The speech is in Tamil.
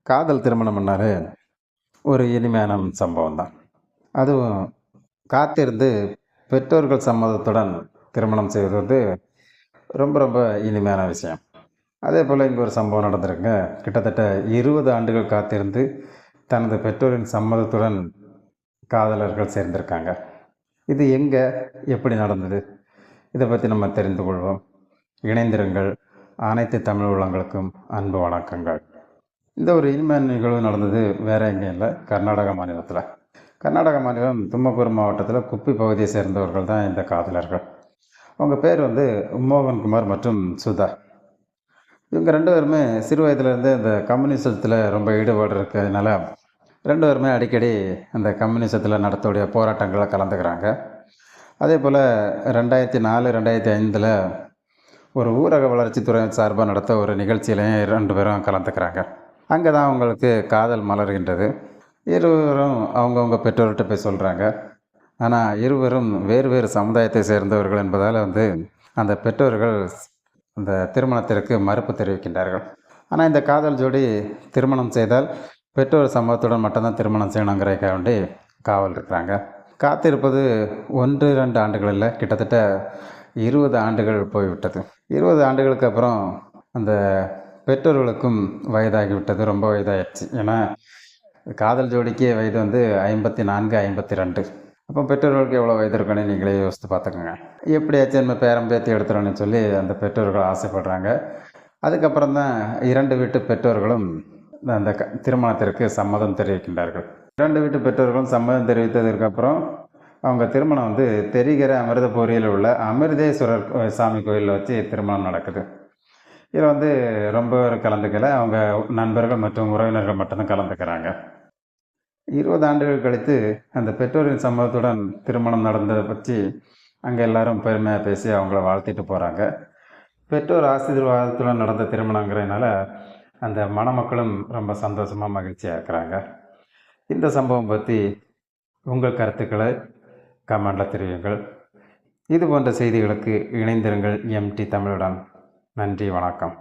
காதல் திருமணம் பண்ணாலே ஒரு இனிமையான சம்பவம் தான். அதுவும் காத்திருந்து பெற்றோர்கள் சம்மதத்துடன் திருமணம் செய்வது வந்து ரொம்ப ரொம்ப இனிமையான விஷயம். அதேபோல் இங்கே ஒரு சம்பவம் நடந்திருக்குங்க. கிட்டத்தட்ட 20 ஆண்டுகள் காத்திருந்து தனது பெற்றோரின் சம்மதத்துடன் காதலர்கள் சேர்ந்திருக்காங்க. இது எங்கே, எப்படி நடந்தது? இதை பற்றி நம்ம தெரிந்து கொள்வோம். இணைந்திருங்கள். அனைத்து தமிழ் உள்ளங்களுக்கும் அன்பு வணக்கங்கள். இந்த ஒரு இனிமையான நிகழ்வு நடந்தது வேறு எங்கேயும் இல்லை, கர்நாடக மாநிலத்தில். கர்நாடக மாநிலம் தும்மக்கூர் மாவட்டத்தில் குப்பி பகுதியை சேர்ந்தவர்கள் தான் இந்த காதலர்கள். அவங்க பேர் வந்து மோகன்குமார் மற்றும் சுதா. இவங்க 2 பேருமே சிறு வயதிலேருந்து இந்த கம்யூனிசத்தில் ரொம்ப ஈடுபாடு இருக்கிறதுனால 2 பேருமே அடிக்கடி அந்த கம்யூனிசத்தில் நடத்தக்கூடிய போராட்டங்களில் கலந்துக்கிறாங்க. அதே போல் 2004 2005 ஒரு ஊரக வளர்ச்சித்துறை சார்பாக நடத்த ஒரு நிகழ்ச்சியிலையும் 2 பேரும் கலந்துக்கிறாங்க. அங்கே தான் அவங்களுக்கு காதல் மலர்கின்றது. இருவரும் அவங்கவுங்க பெற்றோர்கிட்ட போய் சொல்கிறாங்க. ஆனால் இருவரும் வேறு வேறு சமுதாயத்தை சேர்ந்தவர்கள் என்பதால் அந்த பெற்றோர்கள் அந்த திருமணத்திற்கு மறுப்பு தெரிவிக்கின்றார்கள். ஆனால் இந்த காதல் ஜோடி திருமணம் செய்தால் பெற்றோர் சம்மதத்துடன் மட்டும்தான் திருமணம் செய்யணுங்கிறதுக்காக வேண்டி காவல் இருக்கிறாங்க. காத்திருப்பது 1-2 ஆண்டுகள் இல்லை, கிட்டத்தட்ட 20 ஆண்டுகள் போய்விட்டது. 20 ஆண்டுகளுக்கு அப்புறம் அந்த பெற்றோர்களுக்கும் வயதாகிவிட்டது, ரொம்ப வயதாகிடுச்சு. ஏன்னா காதல் ஜோடிக்கு வயது 54 52. அப்போ பெற்றோர்களுக்கு எவ்வளோ வயது இருக்குன்னு நீங்களே யோசித்து பார்த்துக்கோங்க. எப்படியாச்சும் நம்ம பேரம் பேத்தி எடுத்துடணும்னு சொல்லி அந்த பெற்றோர்கள் ஆசைப்படுறாங்க. அதுக்கப்புறம் தான் 2 வீட்டு பெற்றோர்களும் அந்த திருமணத்திற்கு சம்மதம் தெரிவிக்கின்றார்கள். 2 வீட்டு பெற்றோர்களும் சம்மதம் தெரிவித்ததற்கப்புறம் அவங்க திருமணம் தெரிகிற அமிர்தபுரியில் உள்ள அமிர்தேஸ்வரர் சாமி கோயிலில் வச்சு திருமணம் நடக்குது. இதில் ரொம்ப பேர் கலந்துக்கல, அவங்க நண்பர்கள் மற்றும் உறவினர்கள் மட்டும்தான் கலந்துக்கிறாங்க. 20 ஆண்டுகள் கழித்து அந்த பெற்றோரின் சம்மதத்துடன் திருமணம் நடந்ததை பற்றி அங்கே எல்லாரும் பெருமையாக பேசி அவங்கள வாழ்த்திட்டு போகிறாங்க. பெற்றோர் ஆசீர்வாதத்துடன் நடந்த திருமணங்கிறதுனால அந்த மணமக்களும் ரொம்ப சந்தோஷமாக மகிழ்ச்சியாக இருக்கிறாங்க. இந்த சம்பவம் பற்றி உங்கள் கருத்துக்களை கமெண்டில் தெரிவியுங்கள். இது போன்ற செய்திகளுக்கு இணைந்திருங்கள் MT தமிழுடன். நன்றி, வணக்கம்.